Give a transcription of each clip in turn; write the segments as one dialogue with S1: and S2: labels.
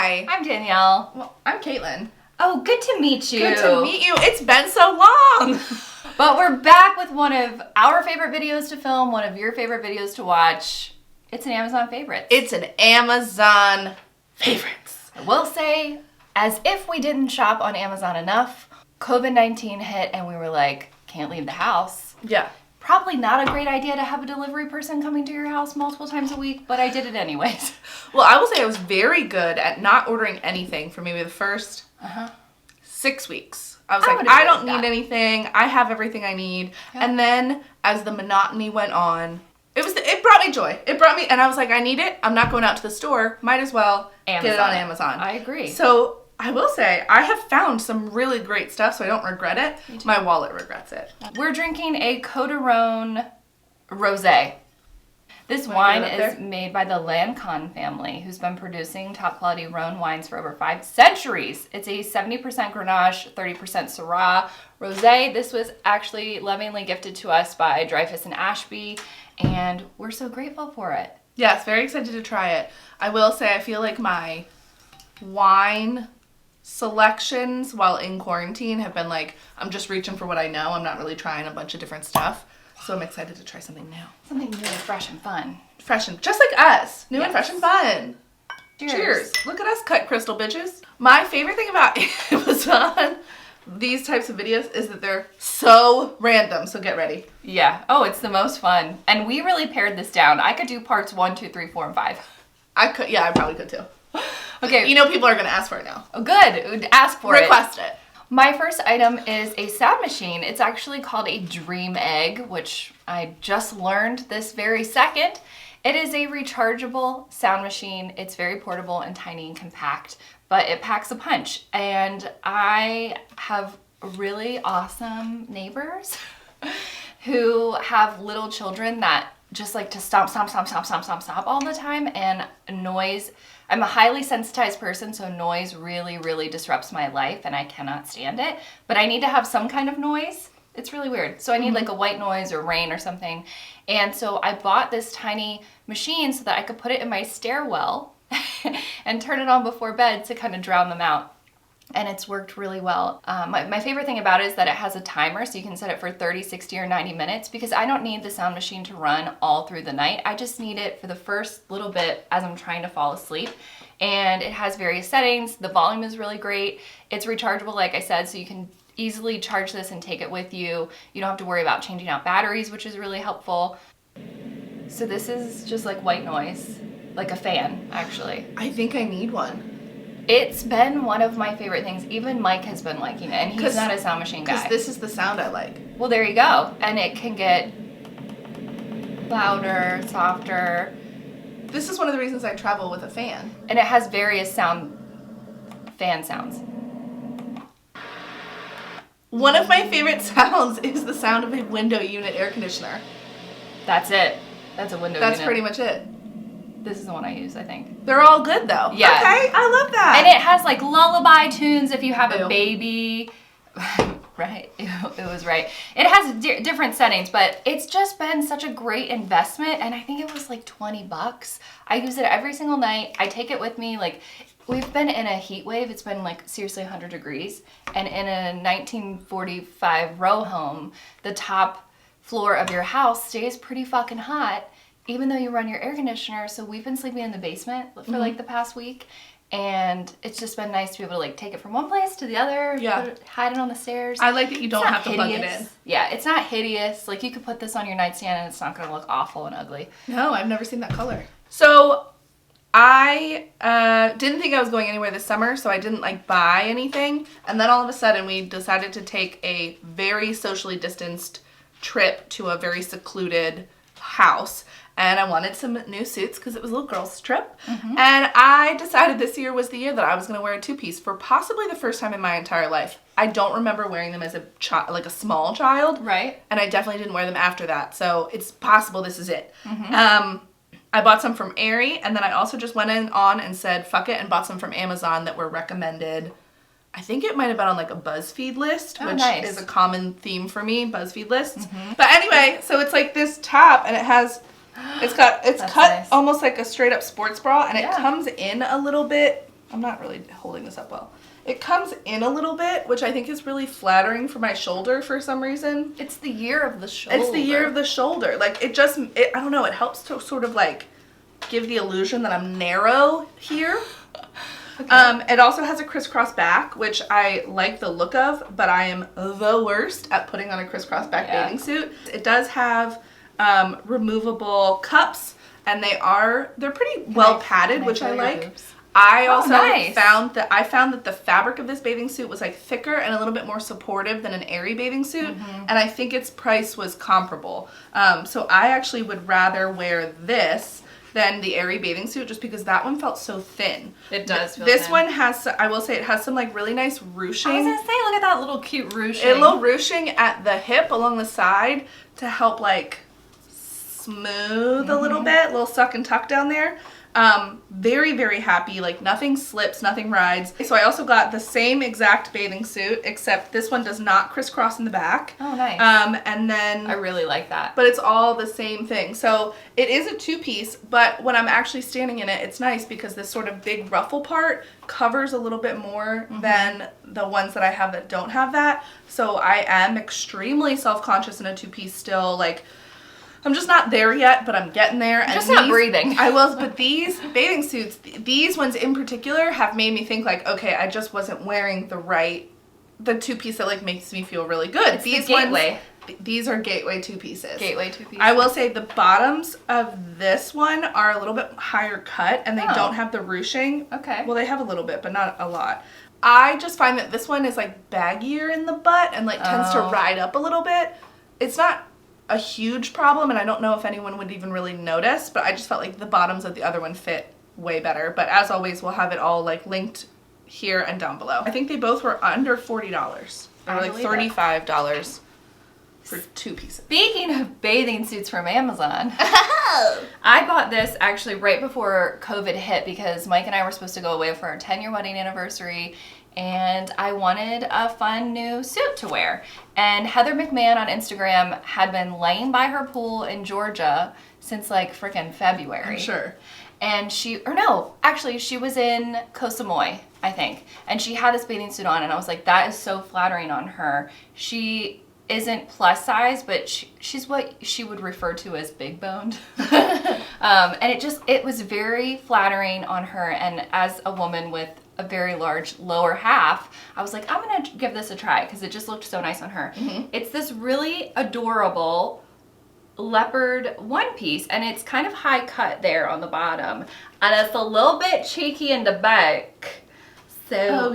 S1: Hi.
S2: I'm Danielle.
S1: Well, I'm Caitlin.
S2: Oh, good to meet you.
S1: Good to meet you. It's been so long.
S2: But we're back with one of our favorite videos to film, one of your favorite videos to watch. It's an Amazon favorite.
S1: It's an Amazon favorites.
S2: I will say, as if we didn't shop on Amazon enough, COVID-19 hit and we were like, can't leave the house.
S1: Yeah.
S2: Probably not a great idea to have a delivery person coming to your house multiple times a week, but I did it anyways.
S1: Well, I will say I was very good at not ordering anything for maybe the first 6 weeks. I was like, I don't need anything. I have everything I need. Yeah. And then as the monotony went on, it brought me joy. It brought me, and I was like, I need it. I'm not going out to the store. Might as well get it on Amazon.
S2: I agree.
S1: So I will say, I have found some really great stuff, so I don't regret it. My wallet regrets it.
S2: We're drinking a Rhone Rosé. This wine is made by the Lancon family, who's been producing top quality Rhone wines for over 5 centuries. It's a 70% Grenache, 30% Syrah Rosé. This was actually lovingly gifted to us by Dreyfus and Ashby, and we're so grateful for it.
S1: Yes, very excited to try it. I will say, I feel like my wine selections while in quarantine have been like, I'm just reaching for what I know. I'm not really trying a bunch of different stuff. So I'm excited to try something new.
S2: Something new and fresh and fun.
S1: Fresh and just like us. New and fresh and fun.
S2: Cheers.
S1: Cheers. Look at us cut crystal bitches. My favorite thing about Amazon, these types of videos, is that they're so random. So get ready.
S2: Yeah. Oh, it's the most fun. And we really pared this down. I could do parts 1, 2, 3, 4, and 5.
S1: I could. Yeah, I probably could too.
S2: Okay.
S1: You know people are going to ask for it now.
S2: Oh, good. Ask for it.
S1: Request it.
S2: My first item is a sound machine. It's actually called a Dreamegg, which I just learned this very second. It is a rechargeable sound machine. It's very portable and tiny and compact, but it packs a punch. And I have really awesome neighbors who have little children that just like to stomp all the time, and noise. I'm a highly sensitized person, so noise really, really disrupts my life and I cannot stand it. But I need to have some kind of noise. It's really weird. So I need like a white noise or rain or something. And so I bought this tiny machine so that I could put it in my stairwell and turn it on before bed to kind of drown them out. And it's worked really well. My favorite thing about it is that it has a timer, so you can set it for 30, 60, or 90 minutes, because I don't need the sound machine to run all through the night. I just need it for the first little bit as I'm trying to fall asleep. And it has various settings. The volume is really great. It's rechargeable, like I said, so you can easily charge this and take it with you. You don't have to worry about changing out batteries, which is really helpful. So this is just like white noise, like a fan, actually.
S1: I think I need one.
S2: It's been one of my favorite things. Even Mike has been liking it, and he's not a sound machine guy.
S1: Because this is the sound I like.
S2: Well, there you go. And it can get louder, softer.
S1: This is one of the reasons I travel with a fan.
S2: And it has various fan sounds.
S1: One of my favorite sounds is the sound of a window unit air conditioner.
S2: That's it. That's a window unit.
S1: That's pretty much it.
S2: This is the one I use, I think.
S1: They're all good, though.
S2: Yeah.
S1: Okay, I love that.
S2: And it has, like, lullaby tunes if you have a baby. Right? It was right. It has different settings, but it's just been such a great investment, and I think it was, like, $20. I use it every single night. I take it with me. Like, we've been in a heat wave. It's been, like, seriously 100 degrees. And in a 1945 row home, the top floor of your house stays pretty fucking hot, even though you run your air conditioner. So we've been sleeping in the basement for like the past week, and it's just been nice to be able to like take it from one place to the other, hide it on the stairs.
S1: I like that you don't have to plug it in.
S2: Yeah, it's not hideous. Like, you could put this on your nightstand and it's not going to look awful and ugly.
S1: No, I've never seen that color. So I didn't think I was going anywhere this summer, so I didn't like buy anything. And then all of a sudden we decided to take a very socially distanced trip to a very secluded house. And I wanted some new suits because it was a little girl's trip. And I decided this year was the year that I was going to wear a two-piece for possibly the first time in my entire life. I don't remember wearing them as a like a small child.
S2: Right.
S1: And I definitely didn't wear them after that. So it's possible this is it. I bought some from Aerie, and then I also just went on and said fuck it and bought some from Amazon that were recommended. I think it might have been on like a BuzzFeed list, which is a common theme for me, BuzzFeed lists. But anyway, so it's like this top, and it's cut
S2: nice.
S1: Almost like a straight up sports bra, and it comes in a little bit I'm not really holding this up well. It comes in a little bit, which I think is really flattering for my shoulder for some reason.
S2: It's the year of the shoulder.
S1: It's the year of the shoulder. Like, I don't know, it helps to sort of like give the illusion that I'm narrow here. Okay. It also has a crisscross back, which I like the look of, but I am the worst at putting on a crisscross back bathing suit. It does have removable cups, and they're pretty well padded, which I like. I also found that the fabric of this bathing suit was like thicker and a little bit more supportive than an airy bathing suit, and I think its price was comparable. So I actually would rather wear this than the airy bathing suit, just because that one felt so thin.
S2: It does feel
S1: This
S2: thin.
S1: one has, I will say, it has some like really nice ruching.
S2: I was gonna say, look at that little cute ruching.
S1: A little ruching at the hip along the side to help like smooth a little bit, a little suck and tuck down there. Very, very happy. Like, nothing slips, nothing rides. So I also got the same exact bathing suit, except this one does not crisscross in the back.
S2: Oh, nice.
S1: And then
S2: I really like that.
S1: But it's all the same thing. So it is a two-piece, but when I'm actually standing in it, it's nice because this sort of big ruffle part covers a little bit more than the ones that I have that don't have that. So I am extremely self-conscious in a two-piece still. Like, I'm just not there yet, but I'm getting there. And
S2: just not breathing.
S1: I will, but these bathing suits, these ones in particular, have made me think like, okay, I just wasn't wearing the two-piece that like makes me feel really good.
S2: It's
S1: these
S2: the gateway.
S1: These are gateway two-pieces.
S2: Gateway two-pieces.
S1: I will say the bottoms of this one are a little bit higher cut, and they don't have the ruching.
S2: Okay.
S1: Well, they have a little bit, but not a lot. I just find that this one is like baggier in the butt and like tends to ride up a little bit. It's not a huge problem, and I don't know if anyone would even really notice, but I just felt like the bottoms of the other one fit way better. But as always, we'll have it all like linked here and down below. I think they both were under $40. They were like $35 for two pieces.
S2: Speaking of bathing suits from Amazon, I bought this actually right before COVID hit because Mike and I were supposed to go away for our 10-year wedding anniversary, and I wanted a fun new suit to wear. And Heather McMahon on Instagram had been laying by her pool in Georgia since like freaking February.
S1: I'm sure.
S2: And she was in Koh Samui, I think. And she had this bathing suit on, and I was like, that is so flattering on her. She isn't plus size, but she's what she would refer to as big boned. And it was very flattering on her. And as a woman with a very large lower half, I was like, I'm gonna give this a try because it just looked so nice on her. It's this really adorable leopard one piece, and it's kind of high cut there on the bottom, and it's a little bit cheeky in the back. So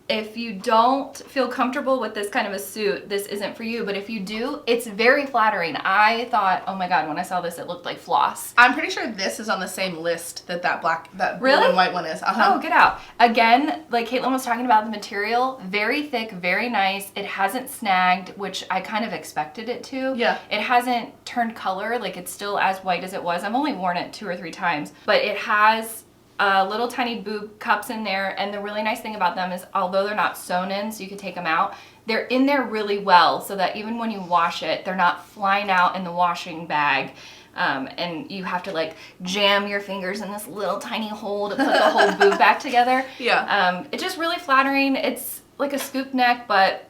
S2: if you don't feel comfortable with this kind of a suit, this isn't for you. But if you do, it's very flattering. I thought, oh my god, when I saw this, it looked like floss.
S1: I'm pretty sure this is on the same list that blue and white one is.
S2: Oh, get out. Again, like Caitlin was talking about, the material, very thick, very nice. It hasn't snagged, which I kind of expected it to.
S1: Yeah.
S2: It hasn't turned color, like it's still as white as it was. I've only worn it 2 or 3 times, but it has little tiny boob cups in there, and the really nice thing about them is, although they're not sewn in so you can take them out, they're in there really well so that even when you wash it, they're not flying out in the washing bag, and you have to like jam your fingers in this little tiny hole to put the whole boob back together.
S1: Yeah.
S2: It's just really flattering. It's like a scoop neck, but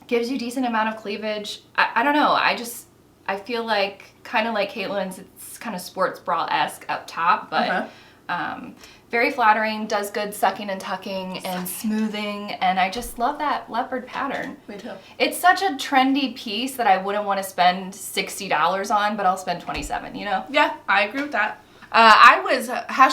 S2: gives you decent amount of cleavage. I don't know, I feel like, kind of like Caitlin's, it's kind of sports bra-esque up top, but very flattering, does good sucking and tucking and smoothing, and I just love that leopard pattern.
S1: Me too.
S2: It's such a trendy piece that I wouldn't want to spend $60 on, but I'll spend $27, you know?
S1: Yeah, I agree with that. I was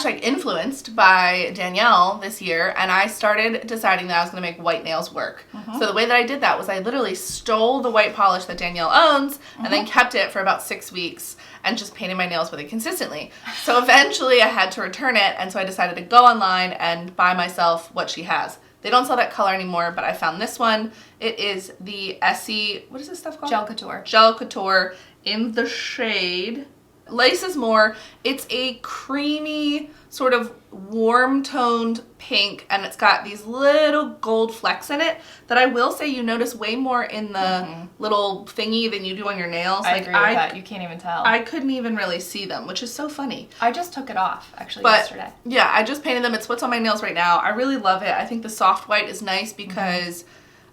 S1: #influenced by Danielle this year, and I started deciding that I was going to make white nails work. So the way that I did that was I literally stole the white polish that Danielle owns and then kept it for about 6 weeks and just painted my nails with it consistently. So eventually I had to return it, and so I decided to go online and buy myself what she has. They don't sell that color anymore, but I found this one. It is the Essie, what is this stuff called?
S2: Gel Couture.
S1: Gel Couture in the shade Less is More. It's a creamy, sort of warm toned pink, and it's got these little gold flecks in it that I will say you notice way more in the little thingy than you do on your nails.
S2: I agree with that. You can't even tell.
S1: I couldn't even really see them, which is so funny.
S2: I just took it off actually yesterday.
S1: Yeah, I just painted them. It's what's on my nails right now. I really love it. I think the soft white is nice because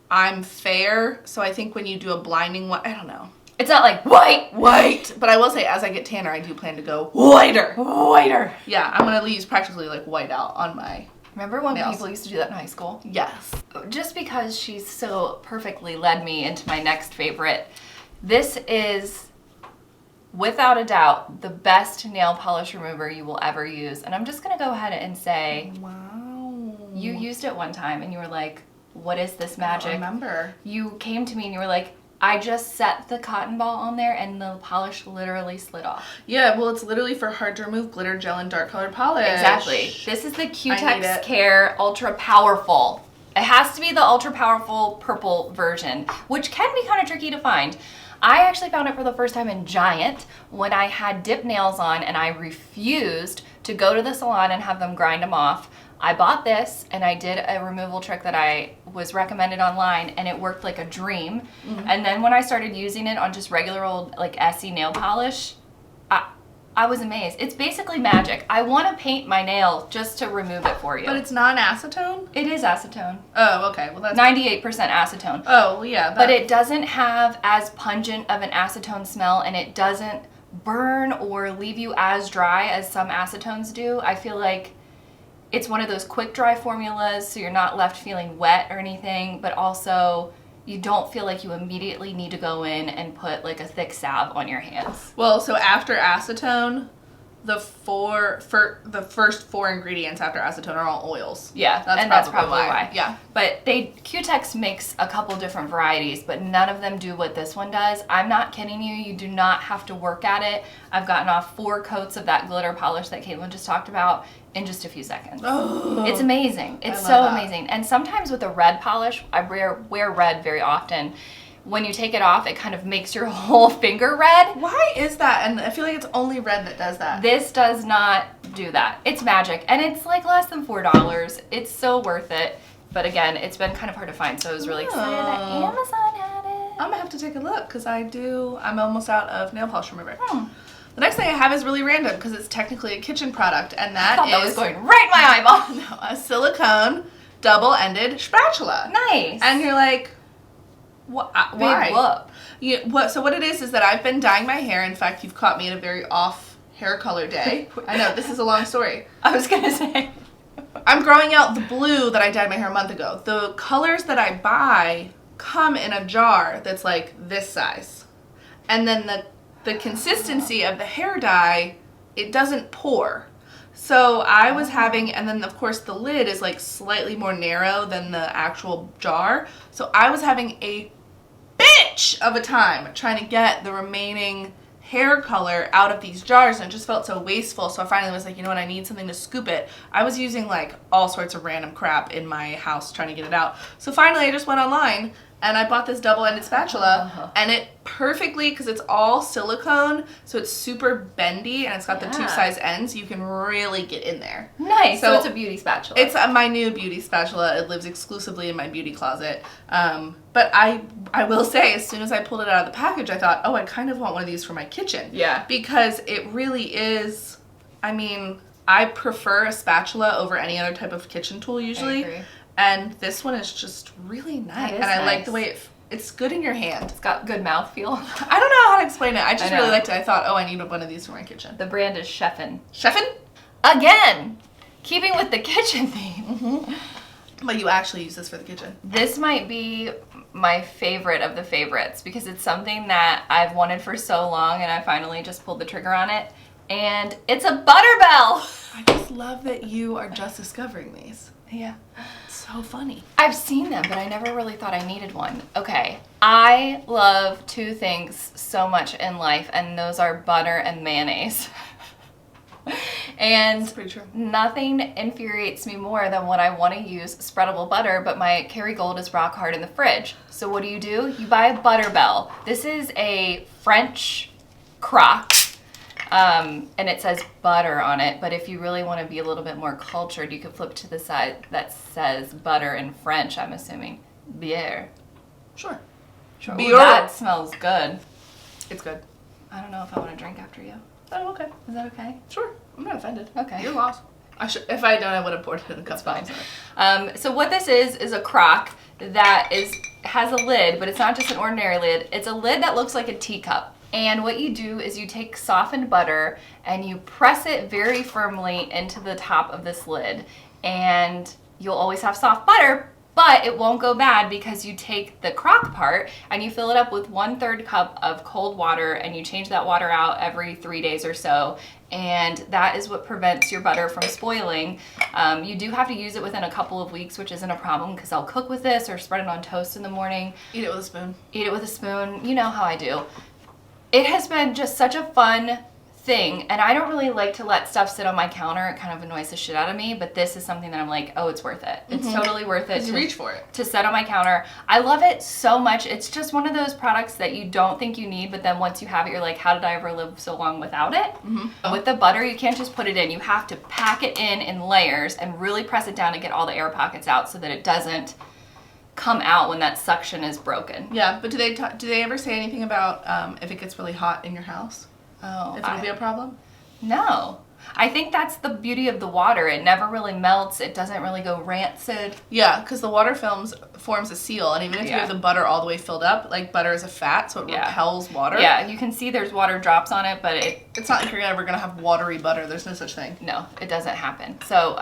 S1: I'm fair, so I think when you do a blinding white, I don't know.
S2: It's not like white.
S1: But I will say, as I get tanner, I do plan to go whiter.
S2: Whiter.
S1: Yeah, I'm going to use practically like white out on my
S2: Remember when
S1: nails.
S2: people used to do that in high school?
S1: Yes.
S2: Just because she's so perfectly led me into my next favorite, this is, without a doubt, the best nail polish remover you will ever use. And I'm just going to go ahead and say,
S1: wow.
S2: You used it one time and you were like, what is this magic?
S1: I don't remember.
S2: You came to me and you were like, I just set the cotton ball on there and the polish literally slid off.
S1: Yeah, well, it's literally for hard to remove glitter gel and dark colored polish.
S2: Exactly. This is the Cutex Care Ultra Powerful. It has to be the ultra powerful purple version, which can be kind of tricky to find. I actually found it for the first time in Giant when I had dip nails on and I refused to go to the salon and have them grind them off. I bought this and I did a removal trick that I was recommended online and it worked like a dream. And then when I started using it on just regular old like Essie nail polish, I was amazed. It's basically magic. I want to paint my nail just to remove it for you.
S1: But it's non-acetone?
S2: It is acetone.
S1: Oh, okay. Well, that's
S2: 98% acetone.
S1: Oh, well, yeah.
S2: But it doesn't have as pungent of an acetone smell and it doesn't burn or leave you as dry as some acetones do. I feel like it's one of those quick dry formulas, so you're not left feeling wet or anything, but also you don't feel like you immediately need to go in and put like a thick salve on your hands.
S1: Well, so after acetone, the first four ingredients after acetone are all oils.
S2: Yeah, that's probably why.
S1: Yeah.
S2: But Cutex makes a couple different varieties, but none of them do what this one does. I'm not kidding you. You do not have to work at it. I've gotten off 4 coats of that glitter polish that Caitlin just talked about in just a few seconds. Oh, it's amazing. It's so amazing. And sometimes with a red polish, I wear red very often. When you take it off, it kind of makes your whole finger red.
S1: Why is that? And I feel like it's only red that does that.
S2: This does not do that. It's magic. And it's like less than $4. It's so worth it. But again, it's been kind of hard to find, so I was really excited that Amazon had it.
S1: I'm gonna have to take a look because I'm almost out of nail polish remover. The next thing I have is really random because it's technically a kitchen product, and that
S2: was going right in my eyeball.
S1: No, a silicone double-ended spatula.
S2: Nice.
S1: And you're like, why?
S2: Big whoop.
S1: So what it is that I've been dyeing my hair. In fact, you've caught me at a very off hair color day. I know, this is a long story.
S2: I was gonna say.
S1: I'm growing out the blue that I dyed my hair a month ago. The colors that I buy come in a jar that's like this size. And then the consistency of the hair dye, it doesn't pour. So I was having, and then of course the lid is like slightly more narrow than the actual jar. So I was having a bitch of a time trying to get the remaining hair color out of these jars, and it just felt so wasteful. So I finally was like, you know what, I need something to scoop it. I was using like all sorts of random crap in my house trying to get it out. So finally I just went online and I bought this double-ended spatula, and it perfectly, because it's all silicone, so it's super bendy, and it's got the 2 size ends, you can really get in there.
S2: Nice. So it's a beauty spatula.
S1: It's my new beauty spatula. It lives exclusively in my beauty closet. But I will say, as soon as I pulled it out of the package, I thought, oh, I kind of want one of these for my kitchen.
S2: Yeah.
S1: Because it really is, I mean, I prefer a spatula over any other type of kitchen tool usually.
S2: I agree.
S1: And this one is just really nice. And I like the way it's good in your hand.
S2: It's got good mouthfeel.
S1: I don't know how to explain it. I just really liked it. I thought, oh, I need one of these for my kitchen.
S2: The brand is Chefin.
S1: Chefin?
S2: Again, keeping with the kitchen theme.
S1: But you actually use this for the kitchen.
S2: This might be my favorite of the favorites because it's something that I've wanted for so long and I finally just pulled the trigger on it. And it's a butter bell.
S1: I just love that you are just discovering these.
S2: Yeah.
S1: So funny.
S2: I've seen them, but I never really thought I needed one. Okay, I love 2 things so much in life, and those are butter and mayonnaise. And
S1: that's pretty true.
S2: Nothing infuriates me more than when I want to use spreadable butter, but my Kerrygold is rock hard in the fridge. So what do? You buy a butter bell. This is a French crock. And it says butter on it, but if you really want to be a little bit more cultured, you could flip to the side that says butter in French, I'm assuming. Bière.
S1: Sure.
S2: Ooh, that smells good.
S1: It's good.
S2: I don't know if I want to drink after you.
S1: Oh, okay.
S2: Is that okay?
S1: Sure. I'm not offended.
S2: Okay.
S1: You're lost. If I had known, I would have poured it in a cup.
S2: It's fine. So what this is a crock that has a lid, but it's not just an ordinary lid. It's a lid that looks like a teacup. And what you do is you take softened butter and you press it very firmly into the top of this lid. And you'll always have soft butter, but it won't go bad because you take the crock part and you fill it up with 1/3 cup of cold water and you change that water out every 3 days or so. And that is what prevents your butter from spoiling. You do have to use it within a couple of weeks, which isn't a problem because I'll cook with this or spread it on toast in the morning.
S1: Eat it with a spoon.
S2: Eat it with a spoon. You know how I do. It has been just such a fun thing, and I don't really like to let stuff sit on my counter. It kind of annoys the shit out of me, but this is something that I'm like, oh, it's worth it. It's totally worth it.
S1: You reach for it.
S2: To set on my counter. I love it so much. It's just one of those products that you don't think you need, but then once you have it, you're like, how did I ever live so long without it? With the butter, you can't just put it in. You have to pack it in layers and really press it down to get all the air pockets out so that it doesn't come out when that suction is broken.
S1: Yeah, but do they ever say anything about if it gets really hot in your house?
S2: Oh,
S1: if it'll be a problem?
S2: No. I think that's the beauty of the water. It never really melts. It doesn't really go rancid.
S1: Yeah, because the water forms a seal, and even if you have the butter all the way filled up, like butter is a fat, so it repels water.
S2: Yeah, you can see there's water drops on it, but
S1: it's not like you're ever going to have watery butter. There's no such thing.
S2: No, it doesn't happen. So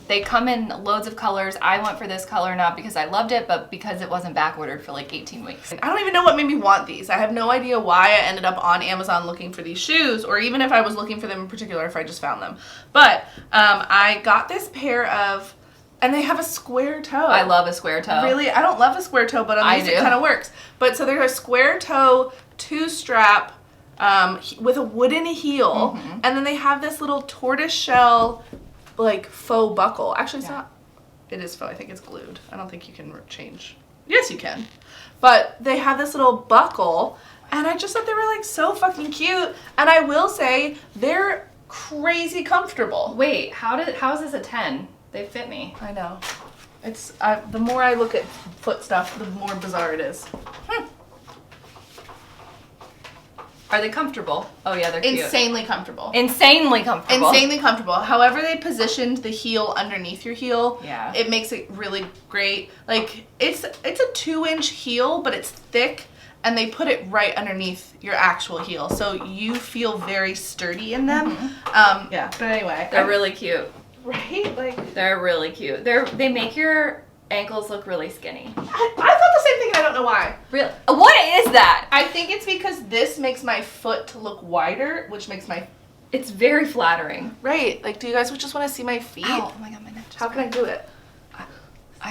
S2: they come in loads of colors. I went for this color not because I loved it, but because it wasn't back ordered for like 18 weeks.
S1: I don't even know what made me want these. I have no idea why I ended up on Amazon looking for these shoes, or even if I was looking for them in particular, if I just found them. But I got this pair of, and they have a square toe.
S2: I love a square toe.
S1: Really? I don't love a square toe, but on these it kind of works. But so they're a square toe, 2-strap, with a wooden heel, and then they have this little tortoise shell, like, faux buckle. Actually, it's not. It is faux. I think it's glued. I don't think you can change. Yes, you can. But they have this little buckle, and I just thought they were, like, so fucking cute. And I will say, they're crazy comfortable.
S2: Wait, how is this a 10? They fit me.
S1: I know. It's the more I look at foot stuff, the more bizarre it is.
S2: Are they comfortable? Oh yeah, they're cute.
S1: Insanely comfortable.
S2: Insanely comfortable.
S1: Insanely comfortable. However they positioned the heel underneath your heel, it makes it really great. Like it's a 2-inch heel, but it's thick, and they put it right underneath your actual heel, so you feel very sturdy in them. Yeah. But anyway,
S2: they're really cute.
S1: Right? Like
S2: they're really cute. They make your ankles look really skinny.
S1: I thought the same thing, and I don't know why.
S2: Really? What is that?
S1: I think it's because this makes my foot look wider, which makes my...
S2: It's very flattering.
S1: Right. Like, do you guys just want to see my feet?
S2: Oh my god, my neck just
S1: How can I do it?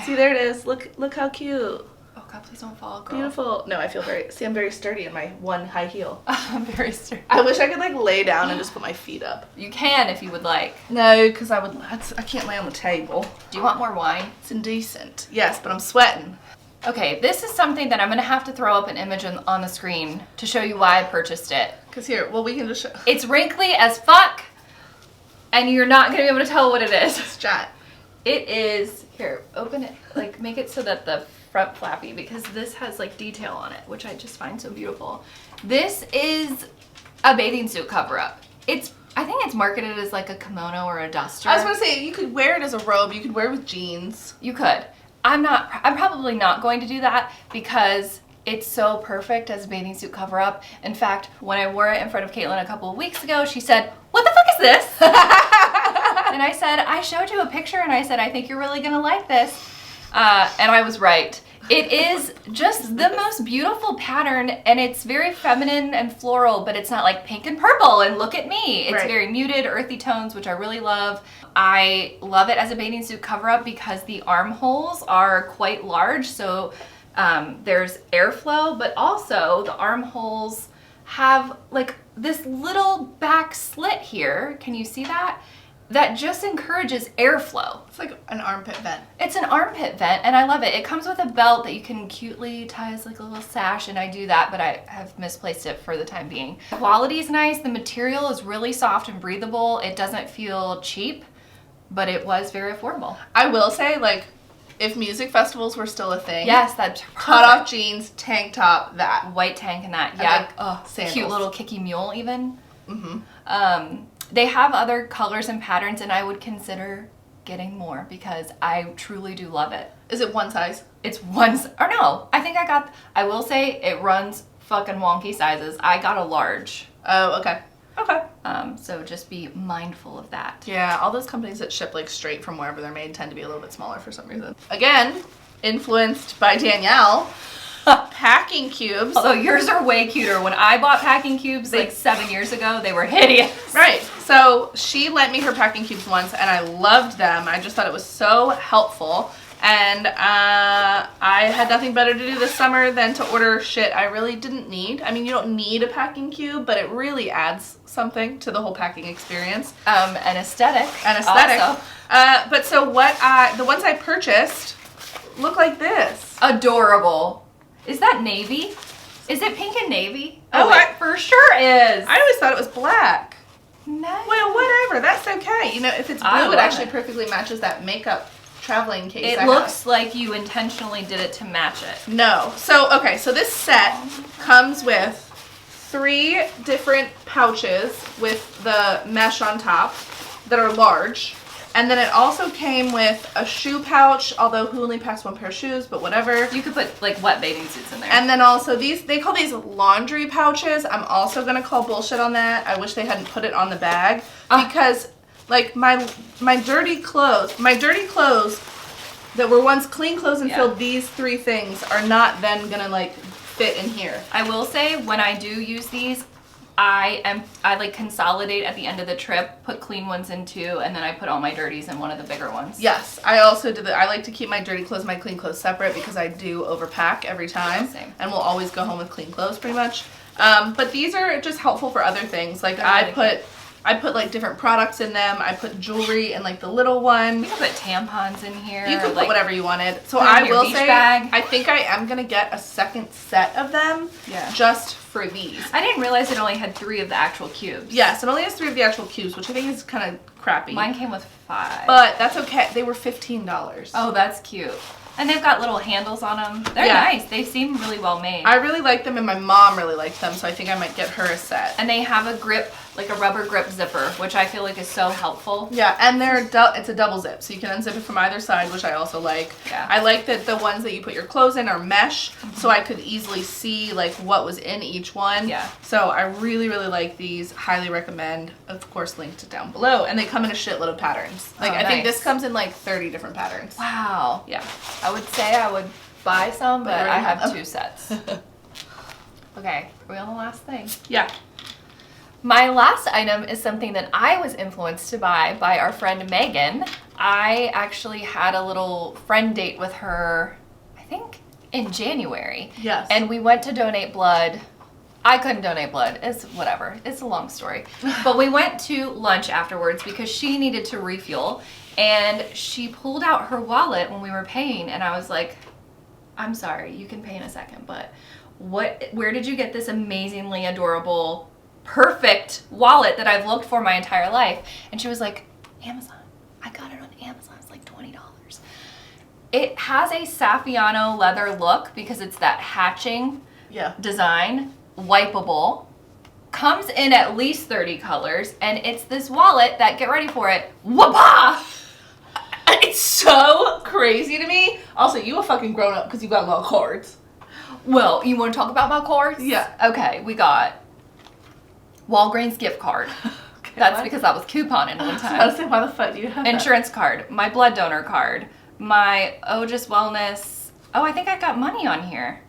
S1: See, there it is. Look how cute.
S2: Oh god, please don't fall, girl.
S1: Beautiful. No, I'm very sturdy in my one high heel.
S2: I'm very sturdy.
S1: I wish I could like lay down and just put my feet up.
S2: You can if you would like.
S1: No, because I can't lay on the table.
S2: Do you want more wine?
S1: It's indecent. Yes, but I'm sweating.
S2: Okay, this is something that I'm going to have to throw up an image on the screen to show you why I purchased it.
S1: Because we can just show.
S2: It's wrinkly as fuck, and you're not going to be able to tell what it is.
S1: It's chat.
S2: It is, here, open it, like make it so that the front flappy, because this has like detail on it, which I just find so beautiful. This is a bathing suit cover-up. I think it's marketed as like a kimono or a duster.
S1: I was going to say, you could wear it as a robe, you could wear it with jeans.
S2: You could. I'm probably not going to do that because it's so perfect as a bathing suit cover-up. In fact, when I wore it in front of Caitlin a couple of weeks ago, she said, "What the fuck is this?" And I said, "I showed you a picture and I said, I think you're really gonna like this." And I was right. It is just the most beautiful pattern, and it's very feminine and floral, but it's not like pink and purple and look at me. It's very muted, earthy tones, which I really love. I love it as a bathing suit cover-up because the armholes are quite large, so there's airflow, but also the armholes have like this little back slit here. Can you see that? that just encourages airflow.
S1: It's like an armpit vent.
S2: It's an armpit vent, and I love it. It comes with a belt that you can cutely tie as like a little sash, and I do that, but I have misplaced it for the time being. The quality is nice. The material is really soft and breathable. It doesn't feel cheap, but it was very affordable.
S1: I will say, like, if music festivals were still a thing.
S2: Yes, that's
S1: cut off jeans, tank top, that.
S2: White tank and that.
S1: And
S2: Yeah.
S1: like, sandals.
S2: Cute little kicky mule even. They have other colors and patterns, and I would consider getting more because I truly do love it.
S1: Is it one size?
S2: It's one, or no, I will say it runs fucking wonky sizes. I got a large.
S1: Oh, okay. Okay.
S2: So just be mindful of that.
S1: Yeah, all those companies that ship like straight from wherever they're made tend to be a little bit smaller for some reason. Again, influenced by Danielle. Packing cubes.
S2: Although yours are way cuter. When I bought packing cubes like 7 years ago, they were hideous.
S1: Right. So she lent me her packing cubes once and I loved them. I just thought it was so helpful. And I had nothing better to do this summer than to order shit I really didn't need. I mean, you don't need a packing cube, but it really adds something to the whole packing experience.
S2: An aesthetic.
S1: Also. But so the ones I purchased look like this.
S2: Adorable. Is that navy? Is it pink and navy?
S1: Oh,
S2: it for sure is.
S1: I always thought it was black.
S2: No.
S1: Well, whatever. That's okay. You know, if it's
S2: I
S1: blue, it
S2: love
S1: actually
S2: it.
S1: perfectly matches that makeup traveling case
S2: It
S1: I
S2: looks
S1: have.
S2: like you intentionally did it to match it.
S1: No. So, okay. So this set comes with 3 different pouches with the mesh on top that are large. And then it also came with a shoe pouch, although who only packs 1 pair of shoes, but whatever.
S2: You could put like wet bathing suits in there.
S1: And then also they call these laundry pouches. I'm also going to call bullshit on that. I wish they hadn't put it on the bag because like my dirty clothes that were once clean clothes and filled these 3 things are not then going to like fit in here.
S2: I will say when I do use these, I like consolidate at the end of the trip, put clean ones in 2, and then I put all my dirties in one of the bigger ones.
S1: Yes, I also do that. I like to keep my dirty clothes, my clean clothes separate because I do overpack every time.
S2: Same.
S1: And we'll always go home with clean clothes pretty much. But these are just helpful for other things. Like I put like different products in them. I put jewelry in like the little one.
S2: You can put tampons in here.
S1: You can put
S2: like,
S1: whatever you wanted. So
S2: put
S1: I
S2: in your
S1: will
S2: beach
S1: say,
S2: bag.
S1: I think I am going to get a second set of them just for these.
S2: I didn't realize it only had 3 of the actual cubes.
S1: Yes, it only has 3 of the actual cubes, which I think is kind of crappy.
S2: Mine came with 5.
S1: But that's okay. They were $15.
S2: Oh, that's cute. And they've got little handles on them. They're nice. They seem really well made.
S1: I really like them and my mom really liked them, so I think I might get her a set.
S2: And they have a grip, like a rubber grip zipper, which I feel like is so helpful.
S1: Yeah, and it's a double zip, so you can unzip it from either side, which I also like.
S2: Yeah.
S1: I like that the ones that you put your clothes in are mesh, so I could easily see like what was in each one.
S2: Yeah.
S1: So I really, really like these. Highly recommend. Of course, linked down below. And they come in a shitload of patterns. Like I think this comes in like 30 different patterns.
S2: Wow.
S1: Yeah.
S2: I would say I would buy some, but I have
S1: them.
S2: 2 sets. Okay, are we on the last thing?
S1: Yeah.
S2: My last item is something that I was influenced to buy by our friend Megan. I actually had a little friend date with her, I think, in January.
S1: Yes.
S2: And we went to donate blood. I couldn't donate blood. It's whatever. It's a long story. But we went to lunch afterwards because she needed to refuel. And she pulled out her wallet when we were paying. And I was like, I'm sorry, you can pay in a second. But where did you get this amazingly adorable, perfect wallet that I've looked for my entire life? And she was like, Amazon. I got it on Amazon. It's like $20. It has a Saffiano leather look because it's that hatching design, wipeable, comes in at least 30 colors, and it's this wallet that, get ready for it, whoop-ah!
S1: It's so crazy to me. Also, you a fucking grown up because you got a lot of cards.
S2: Well, you want to talk about my cards?
S1: Yeah.
S2: Okay, we got Walgreens gift card.
S1: Okay,
S2: That's because I was couponing one
S1: I was
S2: time.
S1: about to say, why the fuck do you have
S2: Insurance card, my blood donor card, my Just Wellness. Oh, I think I got money on here.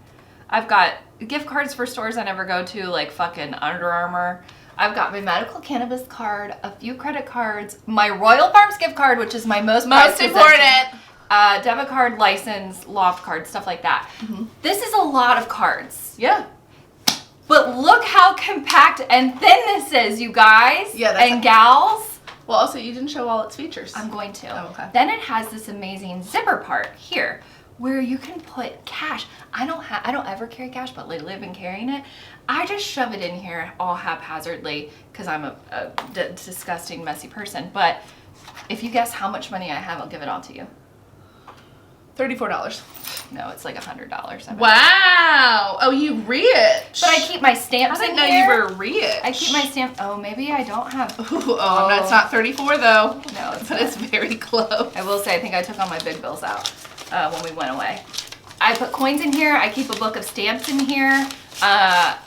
S2: I've got gift cards for stores I never go to, like fucking Under Armour. I've got my medical cannabis card, a few credit cards, my Royal Farms gift card, which is my most
S1: important.
S2: Debit card, license, loft card, stuff like that. Mm-hmm. This is a lot of cards.
S1: Yeah.
S2: But look how compact and thin this is, you guys and gals.
S1: Well, also, you didn't show all its features.
S2: I'm going to.
S1: Oh, okay.
S2: Then it has this amazing zipper part here where you can put cash. I don't ever carry cash, but lately I've been carrying it. I just shove it in here all haphazardly because I'm a disgusting, messy person. But if you guess how much money I have, I'll give it all to you.
S1: $34.
S2: No, it's like $100.
S1: Wow. Oh, you rich.
S2: But I keep my stamps
S1: I
S2: in
S1: didn't know
S2: here.
S1: you were rich.
S2: I keep my stamp. Oh, maybe I don't have.
S1: Ooh, no, it's not 34 though.
S2: No, it's
S1: but it's very close.
S2: I will say, I think I took all my big bills out when we went away. I put coins in here. I keep a book of stamps in here. I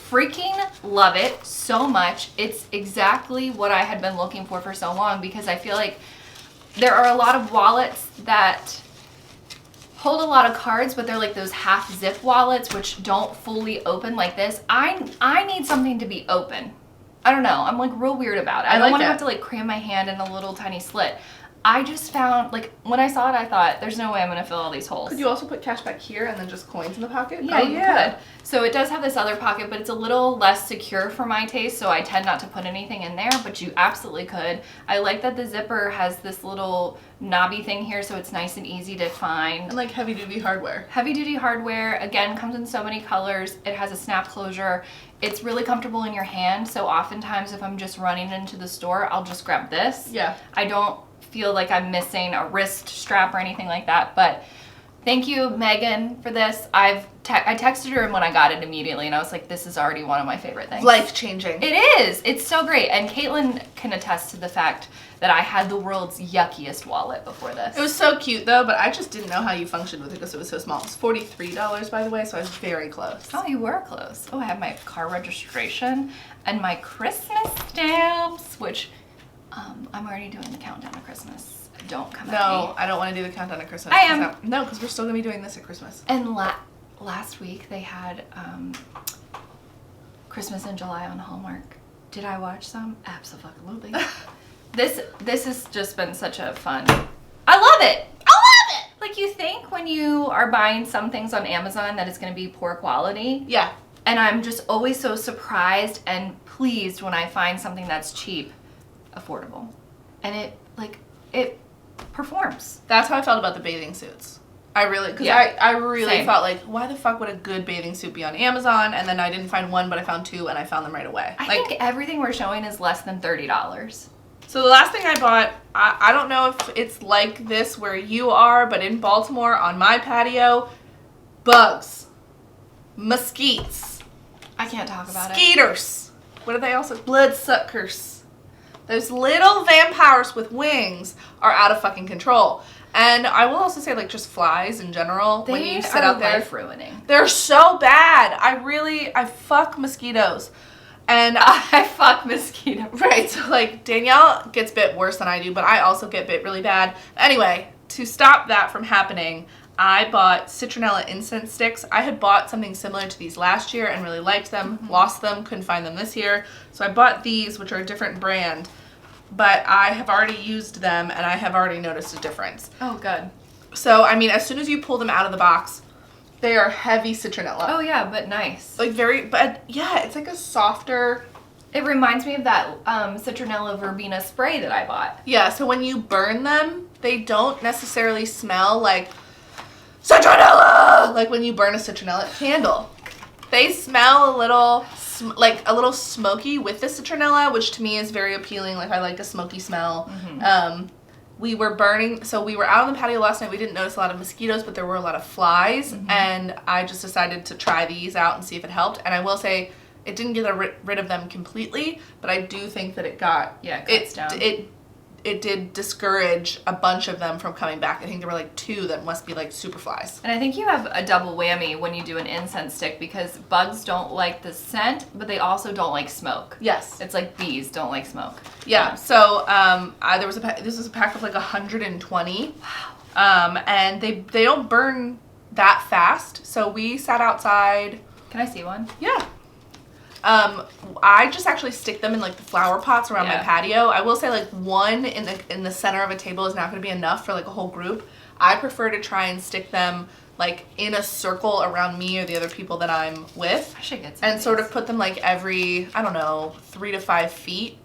S2: freaking love it so much. It's exactly what I had been looking for so long, because I feel like there are a lot of wallets that hold a lot of cards, but they're like those half zip wallets which don't fully open like this. I need something to be open. I don't know. I'm like real weird about it. I don't want to have to like cram my hand in a little tiny slit. I just found, like, when I saw it, I thought, there's no way I'm going to fill all these holes.
S1: Could you also put cash back here and then just coins in the pocket?
S2: Yeah, you could. So it does have this other pocket, but it's a little less secure for my taste, so I tend not to put anything in there, but you absolutely could. I like that the zipper has this little knobby thing here, so it's nice and easy to find.
S1: And like heavy-duty hardware.
S2: Heavy-duty hardware, again, comes in so many colors. It has a snap closure. It's really comfortable in your hand, so oftentimes if I'm just running into the store, I'll just grab this.
S1: Yeah.
S2: I don't feel like I'm missing a wrist strap or anything like that, but thank you, Megan, for this. I texted her when I got it immediately, and I was like, this is already one of my favorite things.
S1: Life-changing.
S2: It is. It's so great. And Caitlin can attest to the fact that I had the world's yuckiest wallet before this.
S1: It was so cute, though, but I just didn't know how you functioned with it because it was so small. It was $43, by the way, so I was very close.
S2: Oh, you were close. Oh, I have my car registration and my Christmas stamps, which I'm already doing the countdown to Christmas. Don't come at me.
S1: No, I don't want to do the countdown to Christmas.
S2: I am.
S1: No, because we're still going to be doing this at Christmas.
S2: And last week they had Christmas in July on Hallmark. Did I watch some? Absolutely. This has just been such a fun. I love it. I love it. Like, you think when you are buying some things on Amazon that it's going to be poor quality.
S1: Yeah.
S2: And I'm just always so surprised and pleased when I find something that's cheap, affordable, and it performs.
S1: That's how I felt about the bathing suits. I really
S2: Same.
S1: thought, like, why the fuck would a good bathing suit be on Amazon? And then I didn't find one, but I found two, and I found them right away.
S2: I think everything we're showing is less than $30.
S1: So the last thing I bought, I don't know if it's like this where you are, but in Baltimore on my patio, bugs, mosquitoes.
S2: I can't talk about it.
S1: Skeeters. What are they also? Bloodsuckers. Those little vampires with wings are out of fucking control. And I will also say, like, just flies in general. When you sit out there,
S2: life ruining.
S1: they're so bad. I fuck mosquitoes. And
S2: I fuck mosquitoes.
S1: right, so like Danielle gets bit worse than I do, but I also get bit really bad. Anyway, to stop that from happening, I bought Citronella incense sticks. I had bought something similar to these last year and really liked them, lost them, couldn't find them this year. So I bought these, which are a different brand, but I have already used them and I have already noticed a difference.
S2: Oh, good.
S1: So, I mean, as soon as you pull them out of the box, they are heavy citronella.
S2: Oh, yeah, but nice.
S1: Like but yeah, it's like a softer.
S2: It reminds me of that Citronella verbena spray that I bought.
S1: Yeah, so when you burn them, they don't necessarily smell like citronella, like when you burn a citronella candle. They smell a little smoky with the citronella, which to me is very appealing. Like, I like a smoky smell.
S2: Mm-hmm.
S1: We were out on the patio last night. We didn't notice a lot of mosquitoes, but there were a lot of flies, and I just decided to try these out and see if it helped. And I will say, it didn't get rid of them completely, but I do think that it cuts down. It did discourage a bunch of them from coming back. I think there were like 2 that must be like super flies.
S2: And I think you have a double whammy when you do an incense stick, because bugs don't like the scent, but they also don't like smoke.
S1: Yes.
S2: It's like bees don't like smoke.
S1: Yeah. So this was a pack of like 120. Wow. And they don't burn that fast. So we sat outside.
S2: Can I see one?
S1: Yeah. I just actually stick them in like the flower pots around my patio. I will say, like, one in the center of a table is not going to be enough for like a whole group. I prefer to try and stick them like in a circle around me or the other people that I'm with.
S2: I should get some.
S1: And sort of put them like every, I don't know, 3 to 5 feet.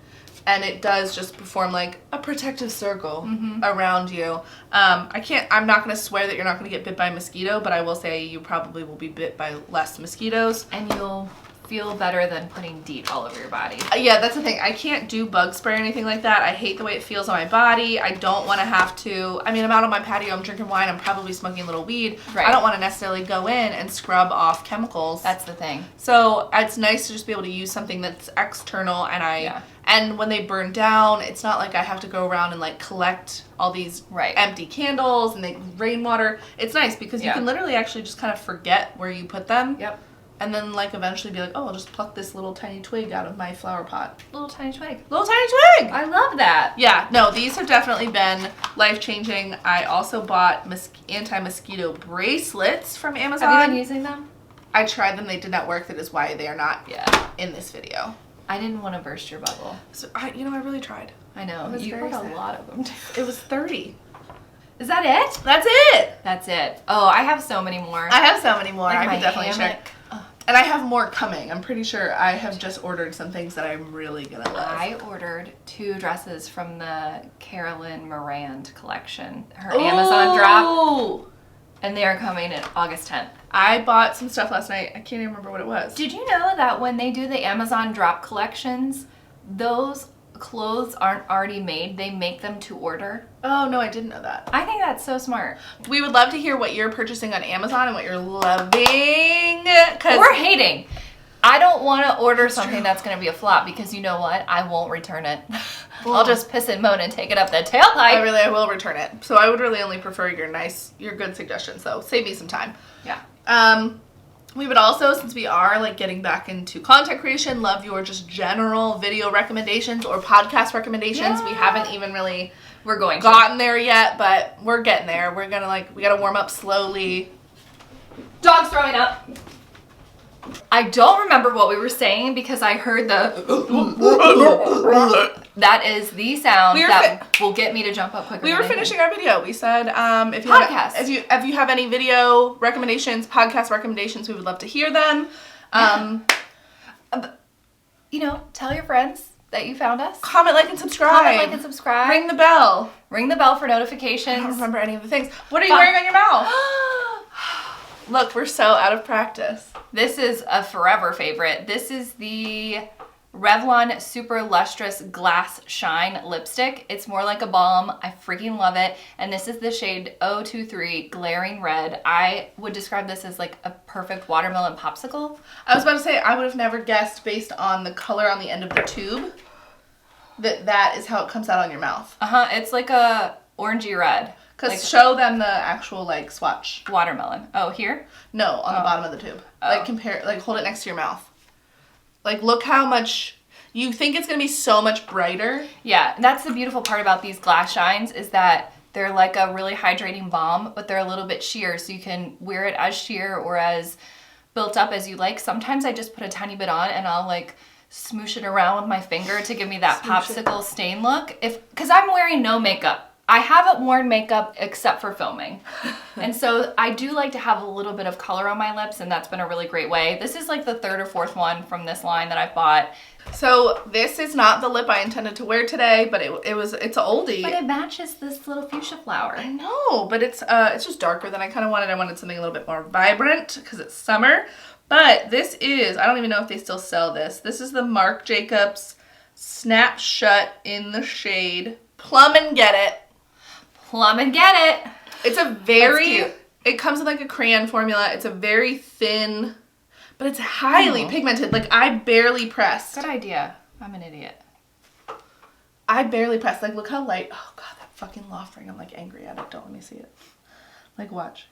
S1: And it does just perform like a protective circle around you. I'm not going to swear that you're not going to get bit by a mosquito, but I will say you probably will be bit by less mosquitoes.
S2: And you'll feel better than putting DEET all over your body.
S1: Yeah, that's the thing. I can't do bug spray or anything like that. I hate the way it feels on my body. I don't want to have to, I mean, I'm out on my patio, I'm drinking wine, I'm probably smoking a little weed.
S2: Right.
S1: I don't want to necessarily go in and scrub off chemicals.
S2: That's the thing.
S1: So it's nice to just be able to use something that's external, and and when they burn down, it's not like I have to go around and like collect all these empty candles and the rainwater. It's nice because you can literally actually just kind of forget where you put them.
S2: Yep.
S1: And then like eventually be like, oh, I'll just pluck this little tiny twig out of my flower pot.
S2: Little tiny twig.
S1: Little tiny twig!
S2: I love that.
S1: Yeah, no, these have definitely been life-changing. I also bought anti-mosquito bracelets from Amazon.
S2: Have you been using them?
S1: I tried them. They did not work. That is why they are not in this video.
S2: I didn't want to burst your bubble.
S1: So, I really tried.
S2: I know.
S1: You
S2: got a lot of them.
S1: It was 30.
S2: Is that it?
S1: That's it!
S2: That's it. Oh, I have so many more.
S1: I have so many more.
S2: Like
S1: I
S2: my
S1: can definitely share. And I have more coming. I'm pretty sure I have just ordered some things that I'm really gonna love.
S2: I ordered 2 dresses from the Carolyn Morand collection. Her Amazon drop. And they are coming in August 10th.
S1: I bought some stuff last night. I can't even remember what it was.
S2: Did you know that when they do the Amazon drop collections, those clothes aren't already made? They make them to order.
S1: Oh, no, I didn't know that.
S2: I think that's so smart.
S1: We would love to hear what you're purchasing on Amazon and what you're loving.
S2: Or hating. I don't want to order something that's going to be a flop because you know what? I won't return it. I'll just piss and moan and take it up the tailpipe.
S1: I will return it. So I would really only prefer your good suggestions, though. Save me some time.
S2: Yeah.
S1: We would also, since we are like getting back into content creation, love your just general video recommendations or podcast recommendations. We haven't even really gotten there yet, but we're getting there. We're gonna we gotta warm up slowly.
S2: Dog's throwing up. I don't remember what we were saying because I heard the that is the sound that will get me to jump up quicker.
S1: We were finishing our video. We said if you have any video recommendations, podcast recommendations, we would love to hear them.
S2: Tell your friends that you found us.
S1: Comment, like, and subscribe. Ring the bell.
S2: Ring the bell for notifications.
S1: I don't remember any of the things. What are you wearing on your mouth? Look, we're so out of practice.
S2: This is a forever favorite. This is the Revlon Super Lustrous Glass Shine Lipstick. It's more like a balm. I freaking love it. And this is the shade 023 Glaring Red. I would describe this as like a perfect watermelon popsicle.
S1: I was about to say, I would have never guessed based on the color on the end of the tube that is how it comes out on your mouth.
S2: It's like a orangey red.
S1: Because show them the actual, swatch.
S2: Watermelon. Oh, here?
S1: No, on the bottom of the tube. Hold it next to your mouth. Look how much... You think it's going to be so much brighter.
S2: Yeah, that's the beautiful part about these glass shines is that they're like a really hydrating balm, but they're a little bit sheer, so you can wear it as sheer or as built up as you like. Sometimes I just put a tiny bit on and I'll, smoosh it around with my finger to give me that popsicle stain look. Because I'm wearing no makeup. I haven't worn makeup except for filming. And so I do like to have a little bit of color on my lips, and that's been a really great way. This is the 3rd or 4th one from this line that I've bought.
S1: So this is not the lip I intended to wear today, but it's an oldie.
S2: But it matches this little fuchsia flower.
S1: I know, but it's just darker than I kind of wanted. I wanted something a little bit more vibrant because it's summer. But this is, I don't even know if they still sell this. This is the Marc Jacobs Snap Shut in the shade Plum and Get It.
S2: Plum and Get It.
S1: It's a very, it comes in a crayon formula. It's a very thin, but it's highly pigmented. I barely pressed.
S2: Good idea. I'm an idiot.
S1: I barely pressed. Look how light. Oh God, that fucking loft ring. I'm angry at it. Don't let me see it. Watch.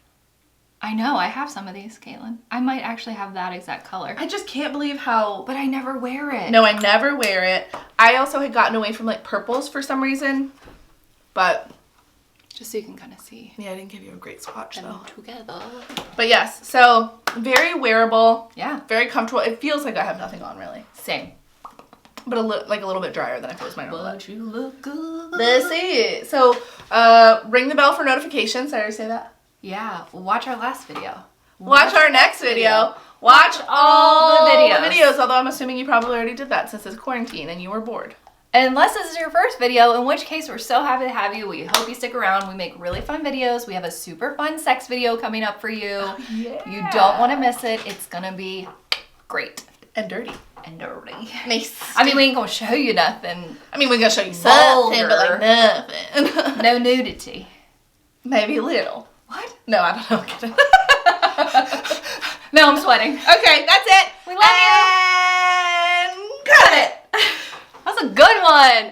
S2: I know. I have some of these, Caitlin. I might actually have that exact color.
S1: I just can't believe how.
S2: But I never wear it.
S1: No, I never wear it. I also had gotten away from purples for some reason, but.
S2: Just so you can kind of see.
S1: Yeah, I didn't give you a great swatch though.
S2: Together.
S1: But yes, so very wearable.
S2: Yeah.
S1: Very comfortable. It feels like I have nothing on really.
S2: Same.
S1: But a little bit drier than I feel is my normal.
S2: Won't you look good?
S1: This is. So, ring the bell for notifications. Did I already say that?
S2: Yeah, watch our last video.
S1: Watch our next video. Watch
S2: all the videos.
S1: Although I'm assuming you probably already did that since it's quarantine and you were bored.
S2: Unless this is your first video, in which case we're so happy to have you. We hope you stick around. We make really fun videos. We have a super fun sex video coming up for you.
S1: Oh, yeah.
S2: You don't want to miss it. It's going to be great.
S1: And dirty.
S2: And dirty.
S1: Nice.
S2: I mean, we ain't going to show you nothing.
S1: I mean, we're going to show you something, but like nothing.
S2: No nudity.
S1: Maybe a little.
S2: What?
S1: No, I don't know. Kidding.
S2: No, I'm sweating.
S1: Okay, that's it.
S2: We love you.
S1: And cut it.
S2: That's a good one.